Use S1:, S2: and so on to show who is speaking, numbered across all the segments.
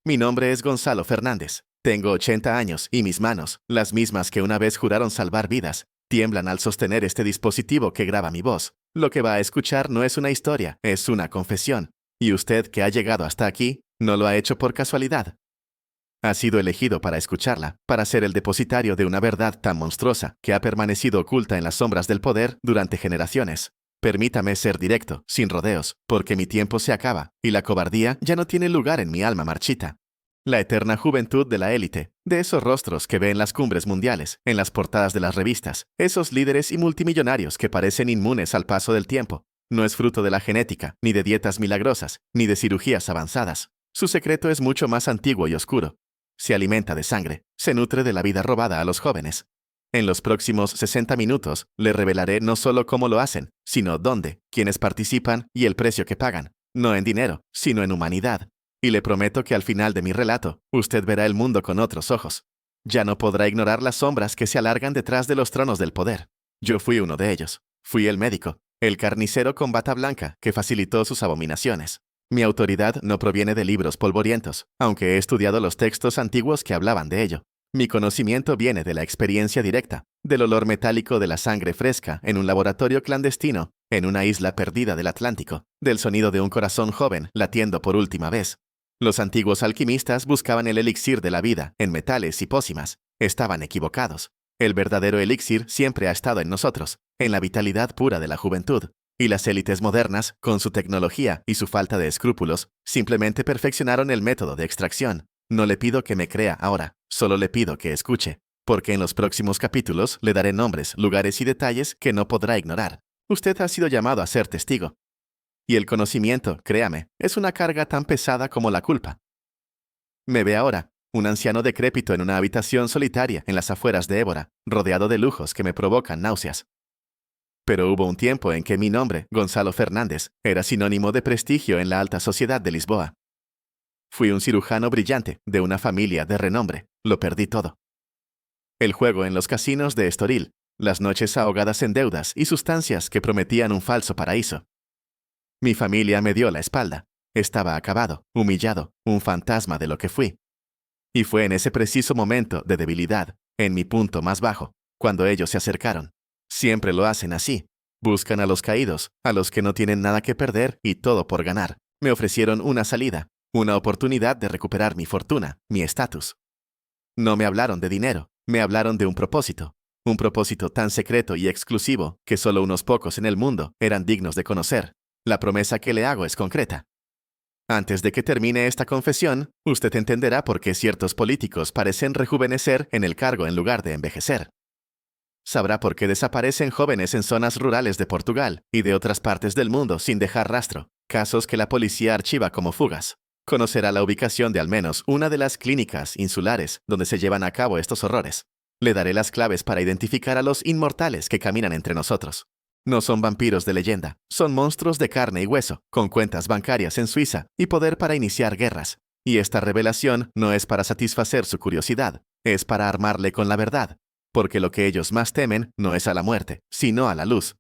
S1: Mi nombre es Gonzalo Fernández. Tengo 80 años y mis manos, las mismas que una vez juraron salvar vidas, tiemblan al sostener este dispositivo que graba mi voz. Lo que va a escuchar no es una historia, es una confesión. Y usted que ha llegado hasta aquí, no lo ha hecho por casualidad. Ha sido elegido para escucharla, para ser el depositario de una verdad tan monstruosa que ha permanecido oculta en las sombras del poder durante generaciones. Permítame ser directo, sin rodeos, porque mi tiempo se acaba y la cobardía ya no tiene lugar en mi alma marchita. La eterna juventud de la élite, de esos rostros que ve en las cumbres mundiales, en las portadas de las revistas, esos líderes y multimillonarios que parecen inmunes al paso del tiempo, no es fruto de la genética, ni de dietas milagrosas, ni de cirugías avanzadas. Su secreto es mucho más antiguo y oscuro. Se alimenta de sangre, se nutre de la vida robada a los jóvenes. En los próximos 60 minutos le revelaré no solo cómo lo hacen, sino dónde, quiénes participan y el precio que pagan, no en dinero, sino en humanidad. Y le prometo que al final de mi relato, usted verá el mundo con otros ojos. Ya no podrá ignorar las sombras que se alargan detrás de los tronos del poder. Yo fui uno de ellos. Fui el médico, el carnicero con bata blanca que facilitó sus abominaciones. Mi autoridad no proviene de libros polvorientos, aunque he estudiado los textos antiguos que hablaban de ello. Mi conocimiento viene de la experiencia directa, del olor metálico de la sangre fresca en un laboratorio clandestino, en una isla perdida del Atlántico, del sonido de un corazón joven latiendo por última vez. Los antiguos alquimistas buscaban el elixir de la vida en metales y pócimas. Estaban equivocados. El verdadero elixir siempre ha estado en nosotros, en la vitalidad pura de la juventud. Y las élites modernas, con su tecnología y su falta de escrúpulos, simplemente perfeccionaron el método de extracción. No le pido que me crea ahora, solo le pido que escuche, porque en los próximos capítulos le daré nombres, lugares y detalles que no podrá ignorar. Usted ha sido llamado a ser testigo. Y el conocimiento, créame, es una carga tan pesada como la culpa. Me ve ahora, un anciano decrépito en una habitación solitaria en las afueras de Évora, rodeado de lujos que me provocan náuseas. Pero hubo un tiempo en que mi nombre, Gonzalo Fernández, era sinónimo de prestigio en la alta sociedad de Lisboa. Fui un cirujano brillante, de una familia de renombre. Lo perdí todo. El juego en los casinos de Estoril, las noches ahogadas en deudas y sustancias que prometían un falso paraíso. Mi familia me dio la espalda. Estaba acabado, humillado, un fantasma de lo que fui. Y fue en ese preciso momento de debilidad, en mi punto más bajo, cuando ellos se acercaron. Siempre lo hacen así. Buscan a los caídos, a los que no tienen nada que perder y todo por ganar. Me ofrecieron una salida, una oportunidad de recuperar mi fortuna, mi estatus. No me hablaron de dinero, me hablaron de un propósito tan secreto y exclusivo que solo unos pocos en el mundo eran dignos de conocer. La promesa que le hago es concreta. Antes de que termine esta confesión, usted entenderá por qué ciertos políticos parecen rejuvenecer en el cargo en lugar de envejecer. Sabrá por qué desaparecen jóvenes en zonas rurales de Portugal y de otras partes del mundo sin dejar rastro, casos que la policía archiva como fugas. Conocerá la ubicación de al menos una de las clínicas insulares donde se llevan a cabo estos horrores. Le daré las claves para identificar a los inmortales que caminan entre nosotros. No son vampiros de leyenda, son monstruos de carne y hueso, con cuentas bancarias en Suiza y poder para iniciar guerras. Y esta revelación no es para satisfacer su curiosidad, es para armarle con la verdad, porque lo que ellos más temen no es a la muerte, sino a la luz.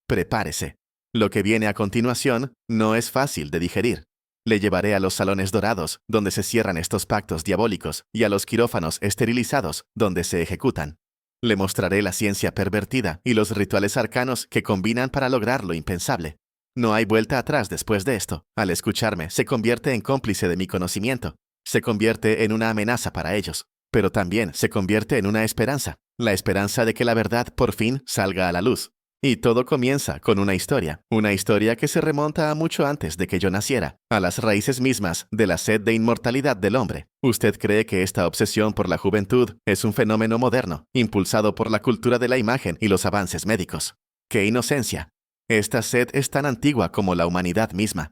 S1: Prepárese. Lo que viene a continuación no es fácil de digerir. Le llevaré a los salones dorados, donde se cierran estos pactos diabólicos, y a los quirófanos esterilizados, donde se ejecutan. Le mostraré la ciencia pervertida y los rituales arcanos que combinan para lograr lo impensable. No hay vuelta atrás después de esto. Al escucharme, se convierte en cómplice de mi conocimiento. Se convierte en una amenaza para ellos. Pero también se convierte en una esperanza. La esperanza de que la verdad por fin salga a la luz. Y todo comienza con una historia que se remonta a mucho antes de que yo naciera, a las raíces mismas de la sed de inmortalidad del hombre. ¿Usted cree que esta obsesión por la juventud es un fenómeno moderno, impulsado por la cultura de la imagen y los avances médicos? ¡Qué inocencia! Esta sed es tan antigua como la humanidad misma.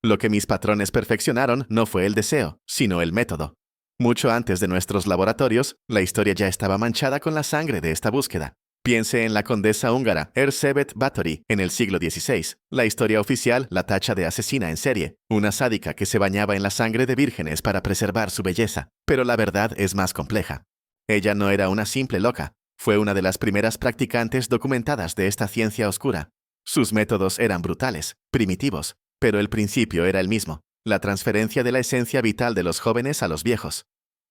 S1: Lo que mis patrones perfeccionaron no fue el deseo, sino el método. Mucho antes de nuestros laboratorios, la historia ya estaba manchada con la sangre de esta búsqueda. Piense en la condesa húngara Erzsébet Báthory en el siglo XVI. La historia oficial la tacha de asesina en serie, una sádica que se bañaba en la sangre de vírgenes para preservar su belleza. Pero la verdad es más compleja. Ella no era una simple loca, fue una de las primeras practicantes documentadas de esta ciencia oscura. Sus métodos eran brutales, primitivos, pero el principio era el mismo. la transferencia de la esencia vital de los jóvenes a los viejos.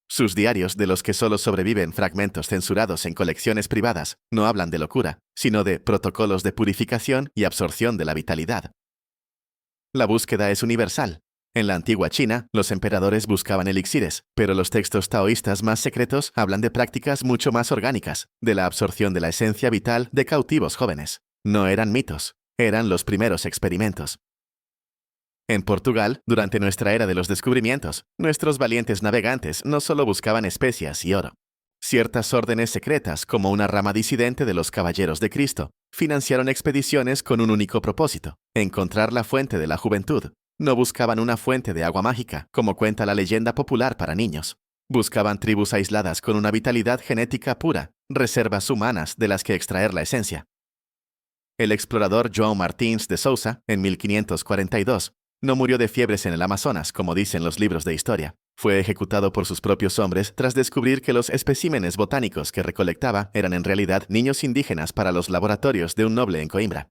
S1: Sus diarios, de los que solo sobreviven fragmentos censurados en colecciones privadas, no hablan de locura, sino de protocolos de purificación y absorción de la vitalidad. La búsqueda es universal. En la antigua China, los emperadores buscaban elixires, pero los textos taoístas más secretos hablan de prácticas mucho más orgánicas, de la absorción de la esencia vital de cautivos jóvenes. No eran mitos, eran los primeros experimentos. En Portugal, durante nuestra era de los descubrimientos, nuestros valientes navegantes no solo buscaban especias y oro. Ciertas órdenes secretas, como una rama disidente de los Caballeros de Cristo, financiaron expediciones con un único propósito: encontrar la fuente de la juventud. No buscaban una fuente de agua mágica, como cuenta la leyenda popular para niños. Buscaban tribus aisladas con una vitalidad genética pura, reservas humanas de las que extraer la esencia. El explorador João Martins de Sousa, en 1542, no murió de fiebres en el Amazonas, como dicen los libros de historia. Fue ejecutado por sus propios hombres tras descubrir que los especímenes botánicos que recolectaba eran en realidad niños indígenas para los laboratorios de un noble en Coimbra.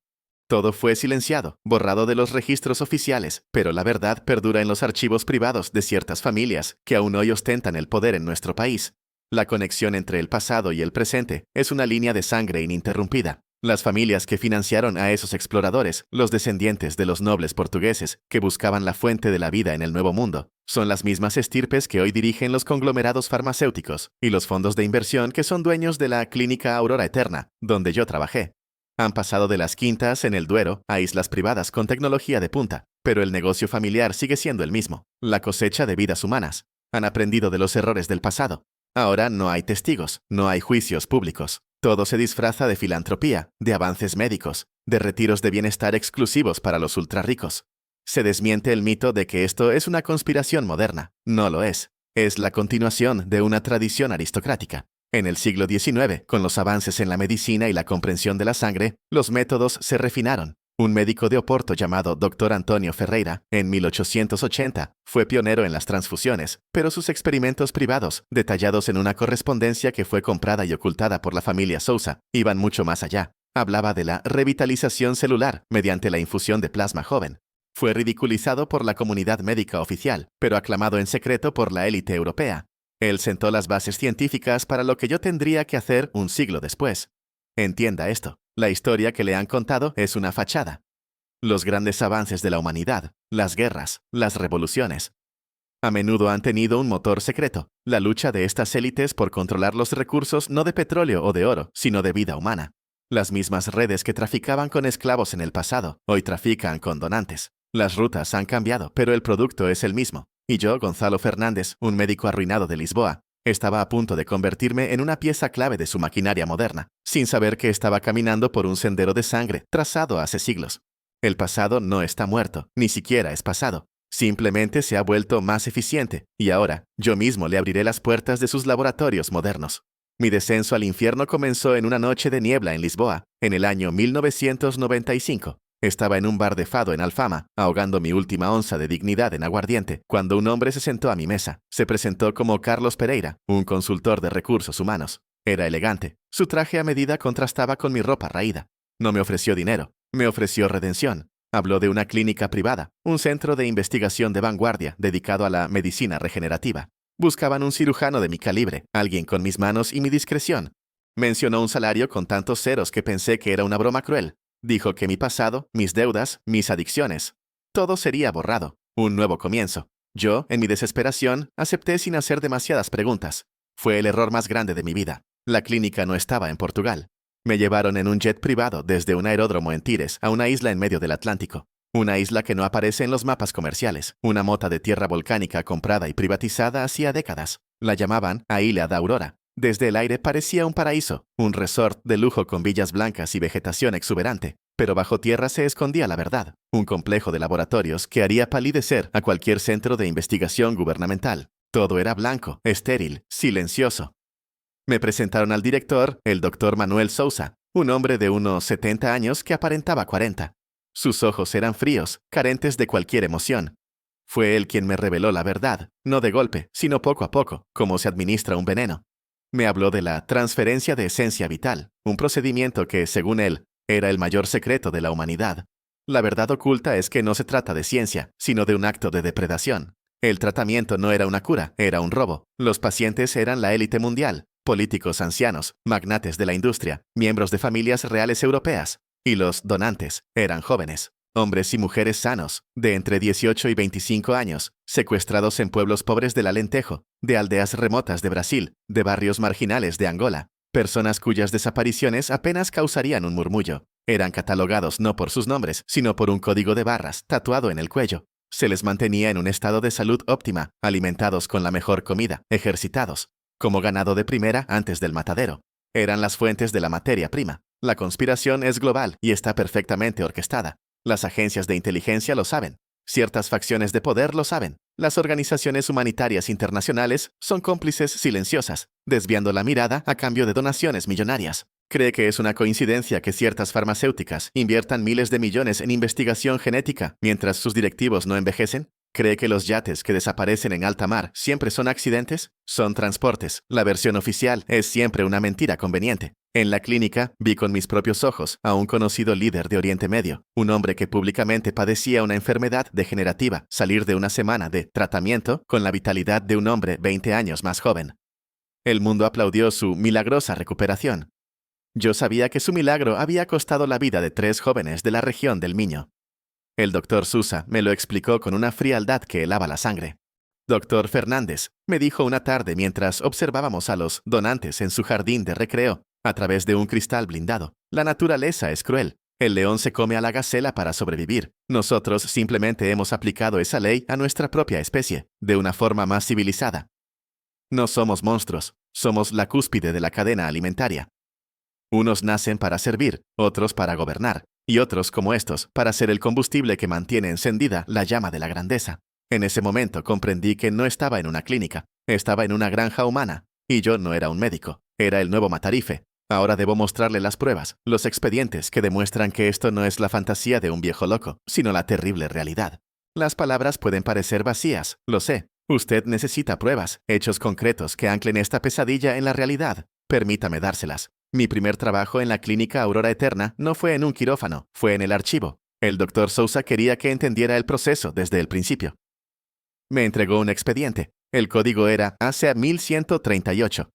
S1: Todo fue silenciado, borrado de los registros oficiales, pero la verdad perdura en los archivos privados de ciertas familias que aún hoy ostentan el poder en nuestro país. La conexión entre el pasado y el presente es una línea de sangre ininterrumpida. Las familias que financiaron a esos exploradores, los descendientes de los nobles portugueses que buscaban la fuente de la vida en el Nuevo Mundo, son las mismas estirpes que hoy dirigen los conglomerados farmacéuticos y los fondos de inversión que son dueños de la Clínica Aurora Eterna, donde yo trabajé. Han pasado de las quintas en el Duero a islas privadas con tecnología de punta, pero el negocio familiar sigue siendo el mismo, la cosecha de vidas humanas. Han aprendido de los errores del pasado. Ahora no hay testigos, no hay juicios públicos. Todo se disfraza de filantropía, de avances médicos, de retiros de bienestar exclusivos para los ultrarricos. Se desmiente el mito de que esto es una conspiración moderna. No lo es. Es la continuación de una tradición aristocrática. En el siglo XIX, con los avances en la medicina y la comprensión de la sangre, los métodos se refinaron. Un médico de Oporto llamado Dr. Antonio Ferreira, en 1880, fue pionero en las transfusiones, pero sus experimentos privados, detallados en una correspondencia que fue comprada y ocultada por la familia Sousa, iban mucho más allá. Hablaba de la revitalización celular mediante la infusión de plasma joven. Fue ridiculizado por la comunidad médica oficial, pero aclamado en secreto por la élite europea. Él sentó las bases científicas para lo que yo tendría que hacer un siglo después. Entienda esto. La historia que le han contado es una fachada. Los grandes avances de la humanidad, las guerras, las revoluciones, a menudo han tenido un motor secreto, la lucha de estas élites por controlar los recursos no de petróleo o de oro, sino de vida humana. Las mismas redes que traficaban con esclavos en el pasado, hoy trafican con donantes. Las rutas han cambiado, pero el producto es el mismo. Y yo, Gonzalo Fernández, un médico arruinado de Lisboa, estaba a punto de convertirme en una pieza clave de su maquinaria moderna, sin saber que estaba caminando por un sendero de sangre trazado hace siglos. El pasado no está muerto, ni siquiera es pasado. Simplemente se ha vuelto más eficiente, y ahora yo mismo le abriré las puertas de sus laboratorios modernos. Mi descenso al infierno comenzó en una noche de niebla en Lisboa, en el año 1995. Estaba en un bar de fado en Alfama, ahogando mi última onza de dignidad en aguardiente, cuando un hombre se sentó a mi mesa. Se presentó como Carlos Pereira, un consultor de recursos humanos. Era elegante. Su traje a medida contrastaba con mi ropa raída. No me ofreció dinero. Me ofreció redención. Habló de una clínica privada, un centro de investigación de vanguardia dedicado a la medicina regenerativa. Buscaban un cirujano de mi calibre, alguien con mis manos y mi discreción. Mencionó un salario con tantos ceros que pensé que era una broma cruel. Dijo que mi pasado, mis deudas, mis adicciones, todo sería borrado. Un nuevo comienzo. Yo, en mi desesperación, acepté sin hacer demasiadas preguntas. Fue el error más grande de mi vida. La clínica no estaba en Portugal. Me llevaron en un jet privado desde un aeródromo en Tires a una isla en medio del Atlántico. Una isla que no aparece en los mapas comerciales. Una mota de tierra volcánica comprada y privatizada hacía décadas. La llamaban a Ilha da Aurora. Desde el aire parecía un paraíso, un resort de lujo con villas blancas y vegetación exuberante. Pero bajo tierra se escondía la verdad, un complejo de laboratorios que haría palidecer a cualquier centro de investigación gubernamental. Todo era blanco, estéril, silencioso. Me presentaron al director, el Dr. Manuel Sousa, un hombre de unos 70 años que aparentaba 40. Sus ojos eran fríos, carentes de cualquier emoción. Fue él quien me reveló la verdad, no de golpe, sino poco a poco, como se administra un veneno. Me habló de la transferencia de esencia vital, un procedimiento que, según él, era el mayor secreto de la humanidad. La verdad oculta es que no se trata de ciencia, sino de un acto de depredación. El tratamiento no era una cura, era un robo. Los pacientes eran la élite mundial, políticos ancianos, magnates de la industria, miembros de familias reales europeas. Y los donantes eran jóvenes, hombres y mujeres sanos, de entre 18 y 25 años, secuestrados en pueblos pobres del Alentejo, de aldeas remotas de Brasil, de barrios marginales de Angola. Personas cuyas desapariciones apenas causarían un murmullo. Eran catalogados no por sus nombres, sino por un código de barras tatuado en el cuello. Se les mantenía en un estado de salud óptima, alimentados con la mejor comida, ejercitados, como ganado de primera antes del matadero. Eran las fuentes de la materia prima. La conspiración es global y está perfectamente orquestada. Las agencias de inteligencia lo saben. Ciertas facciones de poder lo saben. Las organizaciones humanitarias internacionales son cómplices silenciosas, desviando la mirada a cambio de donaciones millonarias. ¿Cree que es una coincidencia que ciertas farmacéuticas inviertan miles de millones en investigación genética mientras sus directivos no envejecen? ¿Cree que los yates que desaparecen en alta mar siempre son accidentes? Son transportes. La versión oficial es siempre una mentira conveniente. En la clínica vi con mis propios ojos a un conocido líder de Oriente Medio, un hombre que públicamente padecía una enfermedad degenerativa, salir de una semana de tratamiento con la vitalidad de un hombre 20 años más joven. El mundo aplaudió su milagrosa recuperación. Yo sabía que su milagro había costado la vida de 3 jóvenes de la región del Miño. El doctor Sousa me lo explicó con una frialdad que helaba la sangre. Doctor Fernández, me dijo una tarde mientras observábamos a los donantes en su jardín de recreo, a través de un cristal blindado. La naturaleza es cruel. El león se come a la gacela para sobrevivir. Nosotros simplemente hemos aplicado esa ley a nuestra propia especie, de una forma más civilizada. No somos monstruos, somos la cúspide de la cadena alimentaria. Unos nacen para servir, otros para gobernar, y otros, como estos, para ser el combustible que mantiene encendida la llama de la grandeza. En ese momento comprendí que no estaba en una clínica, estaba en una granja humana, y yo no era un médico, era el nuevo Matarife. Ahora debo mostrarle las pruebas, los expedientes que demuestran que esto no es la fantasía de un viejo loco, sino la terrible realidad. Las palabras pueden parecer vacías, lo sé. Usted necesita pruebas, hechos concretos que anclen esta pesadilla en la realidad. Permítame dárselas. Mi primer trabajo en la clínica Aurora Eterna no fue en un quirófano, fue en el archivo. El doctor Sousa quería que entendiera el proceso desde el principio. Me entregó un expediente. El código era AC1138.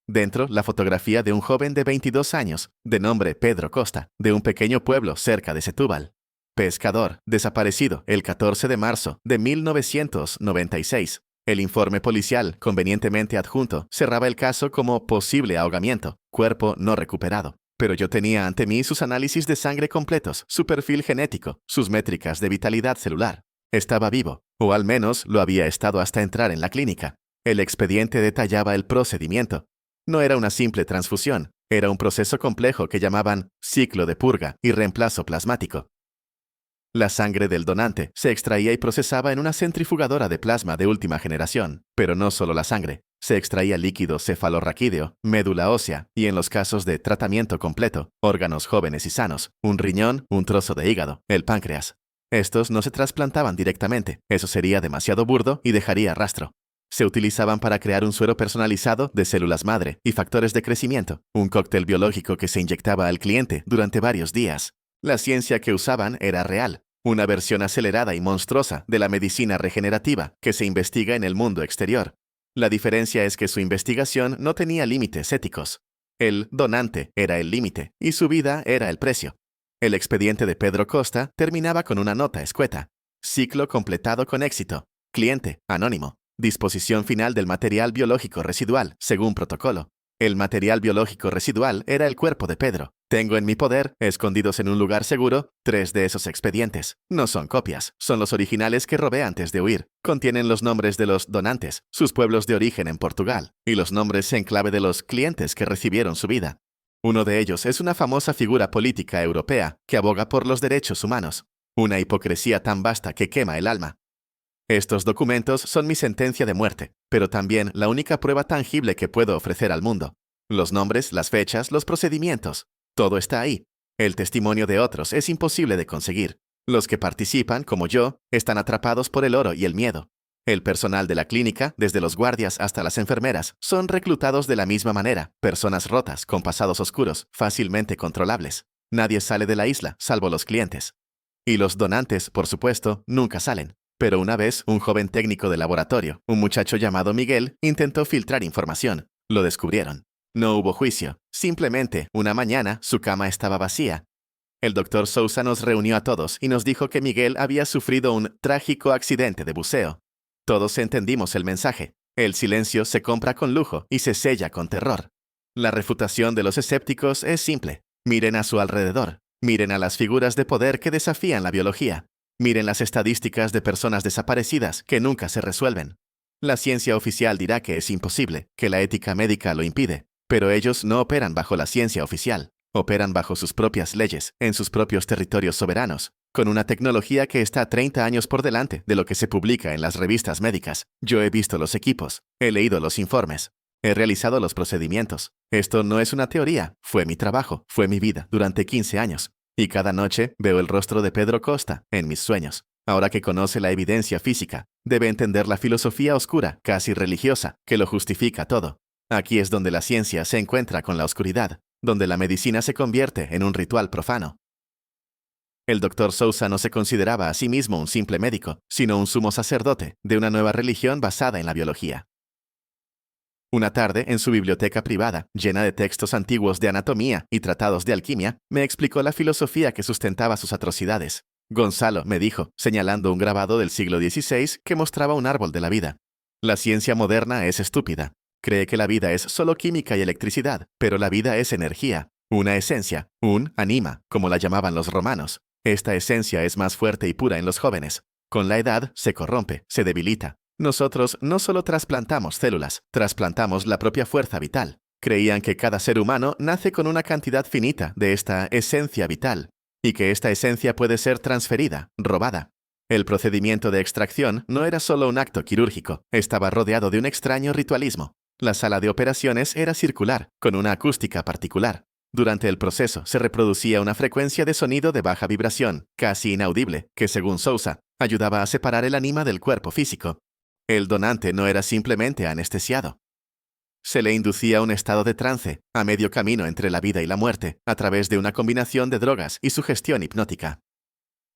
S1: Dentro, la fotografía de un joven de 22 años, de nombre Pedro Costa, de un pequeño pueblo cerca de Setúbal. Pescador, desaparecido el 14 de marzo de 1996. El informe policial, convenientemente adjunto, cerraba el caso como posible ahogamiento, cuerpo no recuperado. Pero yo tenía ante mí sus análisis de sangre completos, su perfil genético, sus métricas de vitalidad celular. Estaba vivo, o al menos lo había estado hasta entrar en la clínica. El expediente detallaba el procedimiento. No era una simple transfusión, era un proceso complejo que llamaban ciclo de purga y reemplazo plasmático. La sangre del donante se extraía y procesaba en una centrifugadora de plasma de última generación, pero no solo la sangre. Se extraía líquido cefalorraquídeo, médula ósea y, en los casos de tratamiento completo, órganos jóvenes y sanos, un riñón, un trozo de hígado, el páncreas. Estos no se trasplantaban directamente, eso sería demasiado burdo y dejaría rastro. Se utilizaban para crear un suero personalizado de células madre y factores de crecimiento, un cóctel biológico que se inyectaba al cliente durante varios días. La ciencia que usaban era real, una versión acelerada y monstruosa de la medicina regenerativa que se investiga en el mundo exterior. La diferencia es que su investigación no tenía límites éticos. El donante era el límite y su vida era el precio. El expediente de Pedro Costa terminaba con una nota escueta. Ciclo completado con éxito. Cliente anónimo. Disposición final del material biológico residual, según protocolo. El material biológico residual era el cuerpo de Pedro. Tengo en mi poder, escondidos en un lugar seguro, 3 de esos expedientes. No son copias, son los originales que robé antes de huir. Contienen los nombres de los donantes, sus pueblos de origen en Portugal, y los nombres en clave de los clientes que recibieron su vida. Uno de ellos es una famosa figura política europea que aboga por los derechos humanos. Una hipocresía tan vasta que quema el alma. Estos documentos son mi sentencia de muerte, pero también la única prueba tangible que puedo ofrecer al mundo. Los nombres, las fechas, los procedimientos. Todo está ahí. El testimonio de otros es imposible de conseguir. Los que participan, como yo, están atrapados por el oro y el miedo. El personal de la clínica, desde los guardias hasta las enfermeras, son reclutados de la misma manera, personas rotas, con pasados oscuros, fácilmente controlables. Nadie sale de la isla, salvo los clientes. Y los donantes, por supuesto, nunca salen. Pero una vez, un joven técnico de laboratorio, un muchacho llamado Miguel, intentó filtrar información. Lo descubrieron. No hubo juicio. Simplemente, una mañana, su cama estaba vacía. El doctor Sousa nos reunió a todos y nos dijo que Miguel había sufrido un trágico accidente de buceo. Todos entendimos el mensaje. El silencio se compra con lujo y se sella con terror. La refutación de los escépticos es simple. Miren a su alrededor. Miren a las figuras de poder que desafían la biología. Miren las estadísticas de personas desaparecidas que nunca se resuelven. La ciencia oficial dirá que es imposible, que la ética médica lo impide, pero ellos no operan bajo la ciencia oficial. Operan bajo sus propias leyes, en sus propios territorios soberanos, con una tecnología que está 30 años por delante de lo que se publica en las revistas médicas. Yo he visto los equipos, he leído los informes, he realizado los procedimientos. Esto no es una teoría, fue mi trabajo, fue mi vida durante 15 años. Y cada noche veo el rostro de Pedro Costa en mis sueños. Ahora que conoce la evidencia física, debe entender la filosofía oscura, casi religiosa, que lo justifica todo. Aquí es donde la ciencia se encuentra con la oscuridad, donde la medicina se convierte en un ritual profano. El doctor Sousa no se consideraba a sí mismo un simple médico, sino un sumo sacerdote de una nueva religión basada en la biología. Una tarde, en su biblioteca privada, llena de textos antiguos de anatomía y tratados de alquimia, me explicó la filosofía que sustentaba sus atrocidades. Gonzalo, me dijo, señalando un grabado del siglo XVI que mostraba un árbol de la vida. La ciencia moderna es estúpida. Cree que la vida es solo química y electricidad, pero la vida es energía, una esencia, un anima, como la llamaban los romanos. Esta esencia es más fuerte y pura en los jóvenes. Con la edad, se corrompe, se debilita. Nosotros no solo trasplantamos células, trasplantamos la propia fuerza vital. Creían que cada ser humano nace con una cantidad finita de esta esencia vital, y que esta esencia puede ser transferida, robada. El procedimiento de extracción no era solo un acto quirúrgico, estaba rodeado de un extraño ritualismo. La sala de operaciones era circular, con una acústica particular. Durante el proceso se reproducía una frecuencia de sonido de baja vibración, casi inaudible, que según Sousa, ayudaba a separar el ánima del cuerpo físico. El donante no era simplemente anestesiado. Se le inducía un estado de trance, a medio camino entre la vida y la muerte, a través de una combinación de drogas y sugestión hipnótica.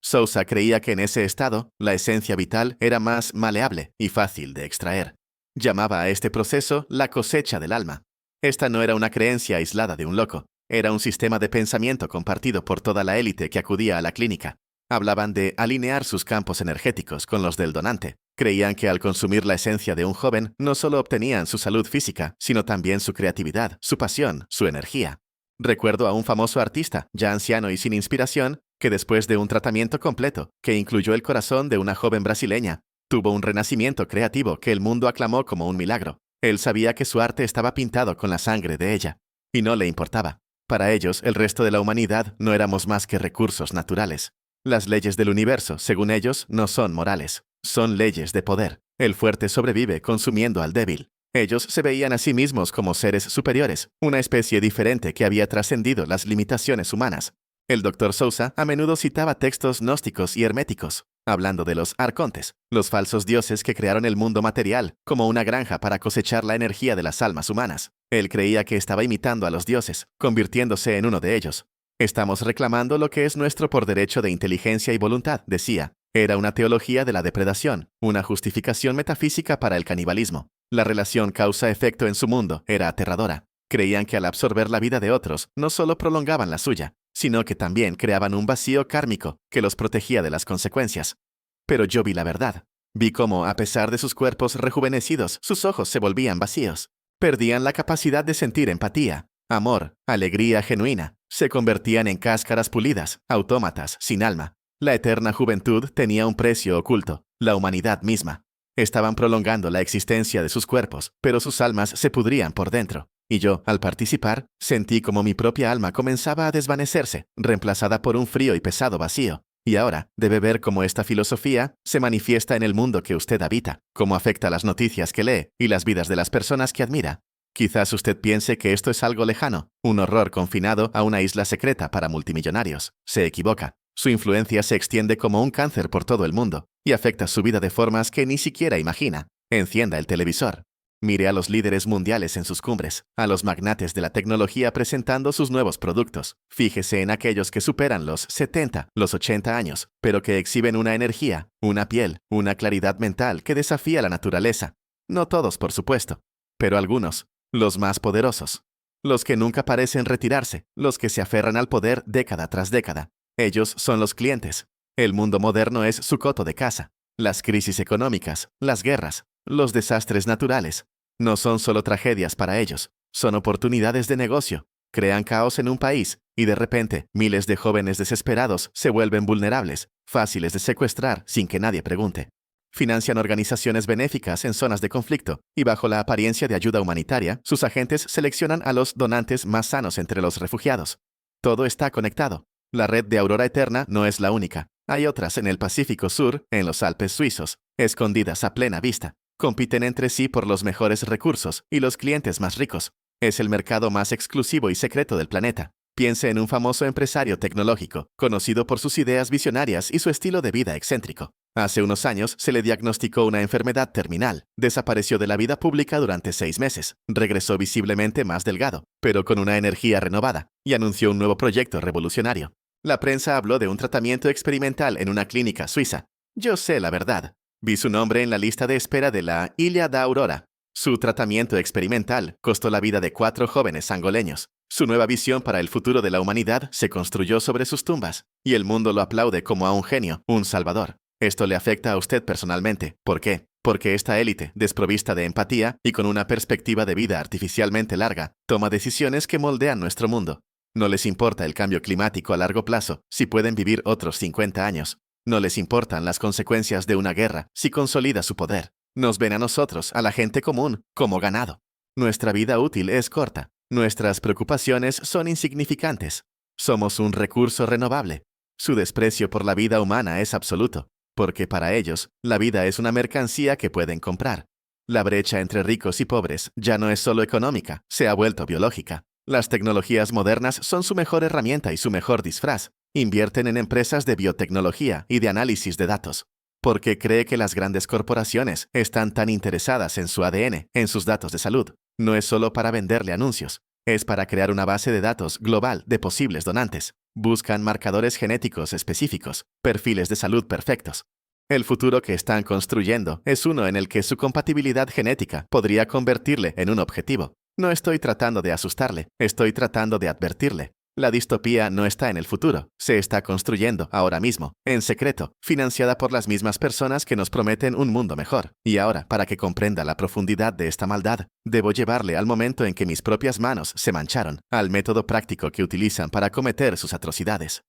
S1: Sousa creía que en ese estado, la esencia vital era más maleable y fácil de extraer. Llamaba a este proceso la cosecha del alma. Esta no era una creencia aislada de un loco, era un sistema de pensamiento compartido por toda la élite que acudía a la clínica. Hablaban de alinear sus campos energéticos con los del donante. Creían que al consumir la esencia de un joven, no solo obtenían su salud física, sino también su creatividad, su pasión, su energía. Recuerdo a un famoso artista, ya anciano y sin inspiración, que después de un tratamiento completo, que incluyó el corazón de una joven brasileña, tuvo un renacimiento creativo que el mundo aclamó como un milagro. Él sabía que su arte estaba pintado con la sangre de ella, y no le importaba. Para ellos, el resto de la humanidad no éramos más que recursos naturales. Las leyes del universo, según ellos, no son morales. Son leyes de poder. El fuerte sobrevive consumiendo al débil. Ellos se veían a sí mismos como seres superiores, una especie diferente que había trascendido las limitaciones humanas. El doctor Sousa a menudo citaba textos gnósticos y herméticos, hablando de los arcontes, los falsos dioses que crearon el mundo material, como una granja para cosechar la energía de las almas humanas. Él creía que estaba imitando a los dioses, convirtiéndose en uno de ellos. Estamos reclamando lo que es nuestro por derecho de inteligencia y voluntad, decía. Era una teología de la depredación, una justificación metafísica para el canibalismo. La relación causa-efecto en su mundo era aterradora. Creían que al absorber la vida de otros, no solo prolongaban la suya, sino que también creaban un vacío kármico que los protegía de las consecuencias. Pero yo vi la verdad. Vi cómo, a pesar de sus cuerpos rejuvenecidos, sus ojos se volvían vacíos. Perdían la capacidad de sentir empatía, amor, alegría genuina. Se convertían en cáscaras pulidas, autómatas, sin alma. La eterna juventud tenía un precio oculto, la humanidad misma. Estaban prolongando la existencia de sus cuerpos, pero sus almas se pudrían por dentro. Y yo, al participar, sentí como mi propia alma comenzaba a desvanecerse, reemplazada por un frío y pesado vacío. Y ahora debe ver cómo esta filosofía se manifiesta en el mundo que usted habita, cómo afecta las noticias que lee y las vidas de las personas que admira. Quizás usted piense que esto es algo lejano, un horror confinado a una isla secreta para multimillonarios. Se equivoca. Su influencia se extiende como un cáncer por todo el mundo y afecta su vida de formas que ni siquiera imagina. Encienda el televisor. Mire a los líderes mundiales en sus cumbres, a los magnates de la tecnología presentando sus nuevos productos. Fíjese en aquellos que superan los 70, los 80 años, pero que exhiben una energía, una piel, una claridad mental que desafía la naturaleza. No todos, por supuesto, pero algunos, los más poderosos. Los que nunca parecen retirarse, los que se aferran al poder década tras década. Ellos son los clientes. El mundo moderno es su coto de caza. Las crisis económicas, las guerras, los desastres naturales, no son solo tragedias para ellos, son oportunidades de negocio. Crean caos en un país y de repente miles de jóvenes desesperados se vuelven vulnerables, fáciles de secuestrar sin que nadie pregunte. Financian organizaciones benéficas en zonas de conflicto y bajo la apariencia de ayuda humanitaria, sus agentes seleccionan a los donantes más sanos entre los refugiados. Todo está conectado. La red de Aurora Eterna no es la única. Hay otras en el Pacífico Sur, en los Alpes suizos, escondidas a plena vista. Compiten entre sí por los mejores recursos y los clientes más ricos. Es el mercado más exclusivo y secreto del planeta. Piense en un famoso empresario tecnológico, conocido por sus ideas visionarias y su estilo de vida excéntrico. Hace unos años se le diagnosticó una enfermedad terminal. Desapareció de la vida pública durante 6 meses. Regresó visiblemente más delgado, pero con una energía renovada, y anunció un nuevo proyecto revolucionario. La prensa habló de un tratamiento experimental en una clínica suiza. Yo sé la verdad. Vi su nombre en la lista de espera de la Ilha da Aurora. Su tratamiento experimental costó la vida de 4 jóvenes angoleños. Su nueva visión para el futuro de la humanidad se construyó sobre sus tumbas, y el mundo lo aplaude como a un genio, un salvador. Esto le afecta a usted personalmente. ¿Por qué? Porque esta élite, desprovista de empatía y con una perspectiva de vida artificialmente larga, toma decisiones que moldean nuestro mundo. No les importa el cambio climático a largo plazo si pueden vivir otros 50 años. No les importan las consecuencias de una guerra si consolida su poder. Nos ven a nosotros, a la gente común, como ganado. Nuestra vida útil es corta. Nuestras preocupaciones son insignificantes. Somos un recurso renovable. Su desprecio por la vida humana es absoluto, porque para ellos, la vida es una mercancía que pueden comprar. La brecha entre ricos y pobres ya no es solo económica, se ha vuelto biológica. Las tecnologías modernas son su mejor herramienta y su mejor disfraz. Invierten en empresas de biotecnología y de análisis de datos. Porque cree que las grandes corporaciones están tan interesadas en su ADN, en sus datos de salud. No es solo para venderle anuncios, es para crear una base de datos global de posibles donantes. Buscan marcadores genéticos específicos, perfiles de salud perfectos. El futuro que están construyendo es uno en el que su compatibilidad genética podría convertirle en un objetivo. No estoy tratando de asustarle, estoy tratando de advertirle. La distopía no está en el futuro, se está construyendo ahora mismo, en secreto, financiada por las mismas personas que nos prometen un mundo mejor. Y ahora, para que comprenda la profundidad de esta maldad, debo llevarle al momento en que mis propias manos se mancharon, al método práctico que utilizan para cometer sus atrocidades.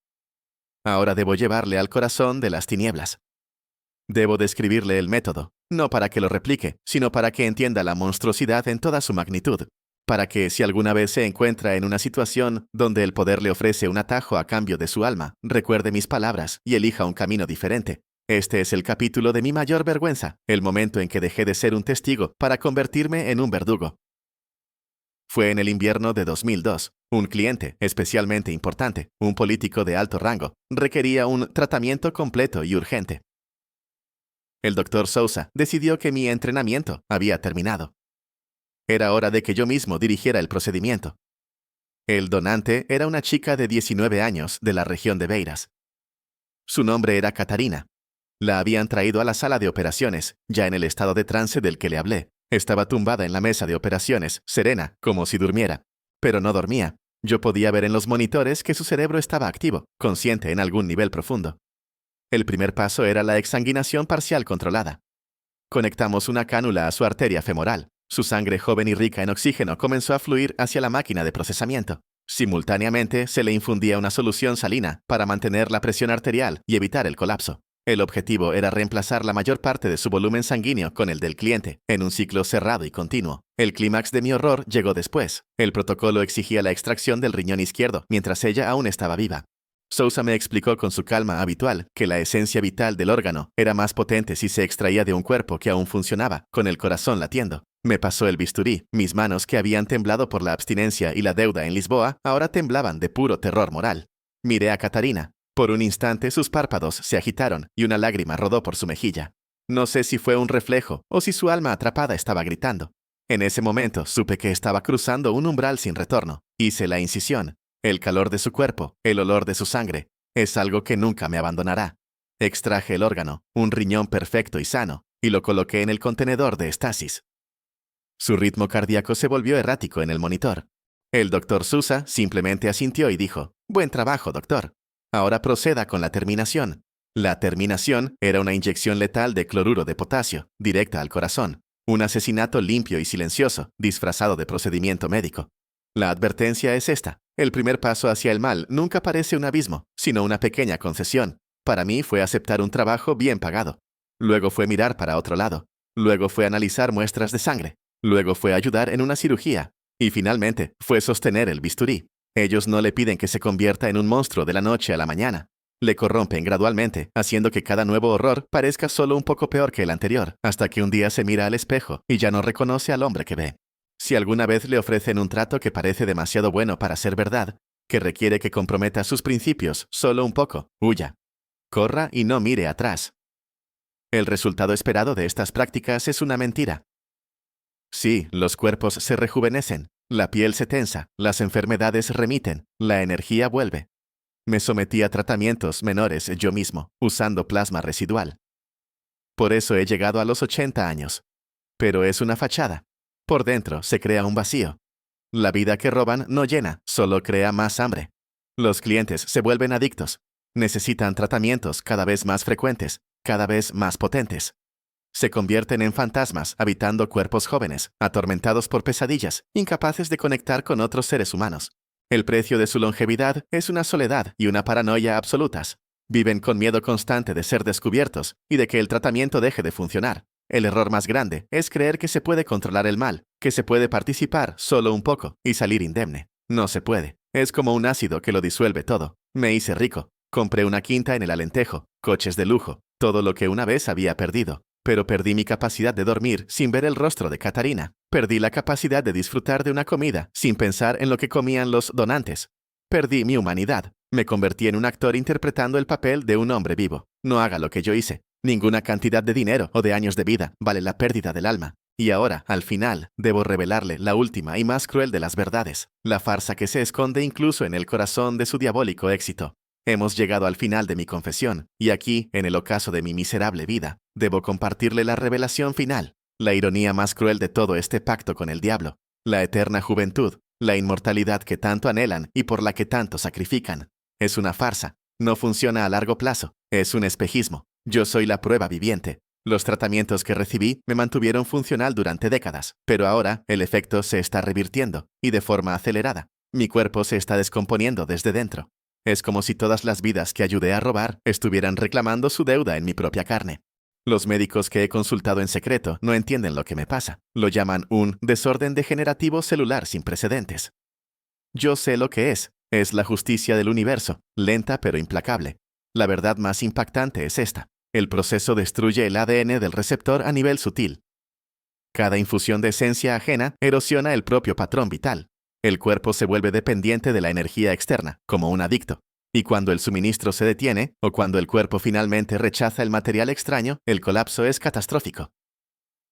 S1: Ahora debo llevarle al corazón de las tinieblas. Debo describirle el método, no para que lo replique, sino para que entienda la monstruosidad en toda su magnitud. Para que, si alguna vez se encuentra en una situación donde el poder le ofrece un atajo a cambio de su alma, recuerde mis palabras y elija un camino diferente. Este es el capítulo de mi mayor vergüenza, el momento en que dejé de ser un testigo para convertirme en un verdugo. Fue en el invierno de 2002. Un cliente, especialmente importante, un político de alto rango, requería un tratamiento completo y urgente. El Dr. Sousa decidió que mi entrenamiento había terminado. Era hora de que yo mismo dirigiera el procedimiento. El donante era una chica de 19 años de la región de Beiras. Su nombre era Catarina. La habían traído a la sala de operaciones, ya en el estado de trance del que le hablé. Estaba tumbada en la mesa de operaciones, serena, como si durmiera. Pero no dormía. Yo podía ver en los monitores que su cerebro estaba activo, consciente en algún nivel profundo. El primer paso era la exsanguinación parcial controlada. Conectamos una cánula a su arteria femoral. Su sangre joven y rica en oxígeno comenzó a fluir hacia la máquina de procesamiento. Simultáneamente, se le infundía una solución salina para mantener la presión arterial y evitar el colapso. El objetivo era reemplazar la mayor parte de su volumen sanguíneo con el del cliente, en un ciclo cerrado y continuo. El clímax de mi horror llegó después. El protocolo exigía la extracción del riñón izquierdo, mientras ella aún estaba viva. Sousa me explicó con su calma habitual que la esencia vital del órgano era más potente si se extraía de un cuerpo que aún funcionaba, con el corazón latiendo. Me pasó el bisturí. Mis manos, que habían temblado por la abstinencia y la deuda en Lisboa, ahora temblaban de puro terror moral. Miré a Catarina. Por un instante sus párpados se agitaron y una lágrima rodó por su mejilla. No sé si fue un reflejo o si su alma atrapada estaba gritando. En ese momento supe que estaba cruzando un umbral sin retorno. Hice la incisión. El calor de su cuerpo, el olor de su sangre, es algo que nunca me abandonará. Extraje el órgano, un riñón perfecto y sano, y lo coloqué en el contenedor de estasis. Su ritmo cardíaco se volvió errático en el monitor. El doctor Sousa simplemente asintió y dijo: «Buen trabajo, doctor. Ahora proceda con la terminación». La terminación era una inyección letal de cloruro de potasio, directa al corazón. Un asesinato limpio y silencioso, disfrazado de procedimiento médico. La advertencia es esta: el primer paso hacia el mal nunca parece un abismo, sino una pequeña concesión. Para mí fue aceptar un trabajo bien pagado. Luego fue mirar para otro lado. Luego fue analizar muestras de sangre. Luego fue ayudar en una cirugía. Y finalmente fue sostener el bisturí. Ellos no le piden que se convierta en un monstruo de la noche a la mañana. Le corrompen gradualmente, haciendo que cada nuevo horror parezca solo un poco peor que el anterior, hasta que un día se mira al espejo y ya no reconoce al hombre que ve. Si alguna vez le ofrecen un trato que parece demasiado bueno para ser verdad, que requiere que comprometa sus principios solo un poco, huya. Corra y no mire atrás. El resultado esperado de estas prácticas es una mentira. Sí, los cuerpos se rejuvenecen, la piel se tensa, las enfermedades remiten, la energía vuelve. Me sometí a tratamientos menores yo mismo, usando plasma residual. Por eso he llegado a los 80 años. Pero es una fachada. Por dentro se crea un vacío. La vida que roban no llena, solo crea más hambre. Los clientes se vuelven adictos. Necesitan tratamientos cada vez más frecuentes, cada vez más potentes. Se convierten en fantasmas habitando cuerpos jóvenes, atormentados por pesadillas, incapaces de conectar con otros seres humanos. El precio de su longevidad es una soledad y una paranoia absolutas. Viven con miedo constante de ser descubiertos y de que el tratamiento deje de funcionar. El error más grande es creer que se puede controlar el mal, que se puede participar solo un poco y salir indemne. No se puede. Es como un ácido que lo disuelve todo. Me hice rico. Compré una quinta en el Alentejo, coches de lujo, todo lo que una vez había perdido. Pero perdí mi capacidad de dormir sin ver el rostro de Catarina. Perdí la capacidad de disfrutar de una comida sin pensar en lo que comían los donantes. Perdí mi humanidad. Me convertí en un actor interpretando el papel de un hombre vivo. No haga lo que yo hice. Ninguna cantidad de dinero o de años de vida vale la pérdida del alma. Y ahora, al final, debo revelarle la última y más cruel de las verdades, la farsa que se esconde incluso en el corazón de su diabólico éxito. Hemos llegado al final de mi confesión, y aquí, en el ocaso de mi miserable vida, debo compartirle la revelación final, la ironía más cruel de todo este pacto con el diablo, la eterna juventud, la inmortalidad que tanto anhelan y por la que tanto sacrifican. Es una farsa, no funciona a largo plazo, es un espejismo. Yo soy la prueba viviente. Los tratamientos que recibí me mantuvieron funcional durante décadas, pero ahora el efecto se está revirtiendo, y de forma acelerada. Mi cuerpo se está descomponiendo desde dentro. Es como si todas las vidas que ayudé a robar estuvieran reclamando su deuda en mi propia carne. Los médicos que he consultado en secreto no entienden lo que me pasa. Lo llaman un desorden degenerativo celular sin precedentes. Yo sé lo que es. Es la justicia del universo, lenta pero implacable. La verdad más impactante es esta. El proceso destruye el ADN del receptor a nivel sutil. Cada infusión de esencia ajena erosiona el propio patrón vital. El cuerpo se vuelve dependiente de la energía externa, como un adicto. Y cuando el suministro se detiene, o cuando el cuerpo finalmente rechaza el material extraño, el colapso es catastrófico.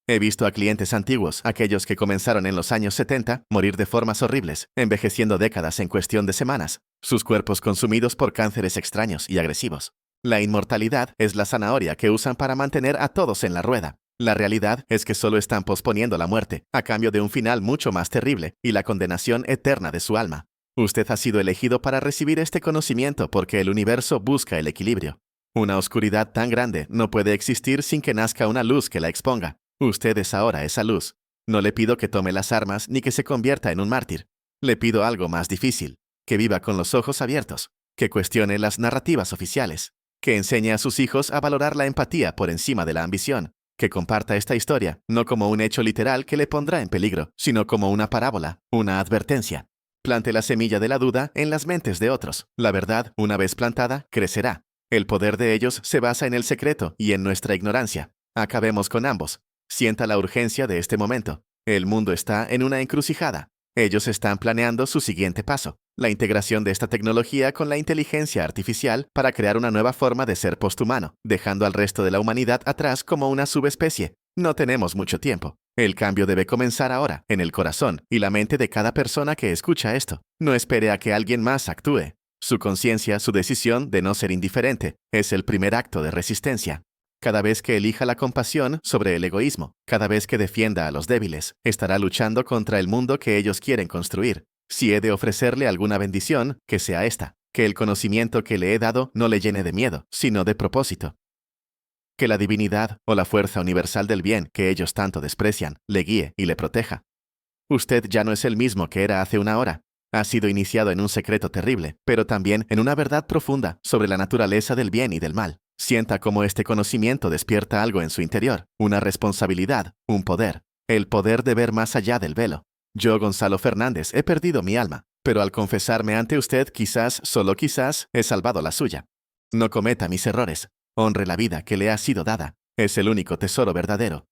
S1: He visto a clientes antiguos, aquellos que comenzaron en los años 70, morir de formas horribles, envejeciendo décadas en cuestión de semanas, sus cuerpos consumidos por cánceres extraños y agresivos. La inmortalidad es la zanahoria que usan para mantener a todos en la rueda. La realidad es que solo están posponiendo la muerte, a cambio de un final mucho más terrible y la condenación eterna de su alma. Usted ha sido elegido para recibir este conocimiento porque el universo busca el equilibrio. Una oscuridad tan grande no puede existir sin que nazca una luz que la exponga. Usted es ahora esa luz. No le pido que tome las armas ni que se convierta en un mártir. Le pido algo más difícil, que viva con los ojos abiertos, que cuestione las narrativas oficiales, que enseñe a sus hijos a valorar la empatía por encima de la ambición, que comparta esta historia, no como un hecho literal que le pondrá en peligro, sino como una parábola, una advertencia. Plante la semilla de la duda en las mentes de otros. La verdad, una vez plantada, crecerá. El poder de ellos se basa en el secreto y en nuestra ignorancia. Acabemos con ambos. Sienta la urgencia de este momento. El mundo está en una encrucijada. Ellos están planeando su siguiente paso, la integración de esta tecnología con la inteligencia artificial para crear una nueva forma de ser posthumano, dejando al resto de la humanidad atrás como una subespecie. No tenemos mucho tiempo. El cambio debe comenzar ahora, en el corazón y la mente de cada persona que escucha esto. No espere a que alguien más actúe. Su conciencia, su decisión de no ser indiferente, es el primer acto de resistencia. Cada vez que elija la compasión sobre el egoísmo, cada vez que defienda a los débiles, estará luchando contra el mundo que ellos quieren construir. Si he de ofrecerle alguna bendición, que sea esta: que el conocimiento que le he dado no le llene de miedo, sino de propósito. Que la divinidad o la fuerza universal del bien que ellos tanto desprecian, le guíe y le proteja. Usted ya no es el mismo que era hace una hora. Ha sido iniciado en un secreto terrible, pero también en una verdad profunda sobre la naturaleza del bien y del mal. Sienta cómo este conocimiento despierta algo en su interior, una responsabilidad, un poder, el poder de ver más allá del velo. Yo, Gonzalo Fernández, he perdido mi alma, pero al confesarme ante usted, quizás, solo quizás, he salvado la suya. No cometa mis errores. Honre la vida que le ha sido dada. Es el único tesoro verdadero.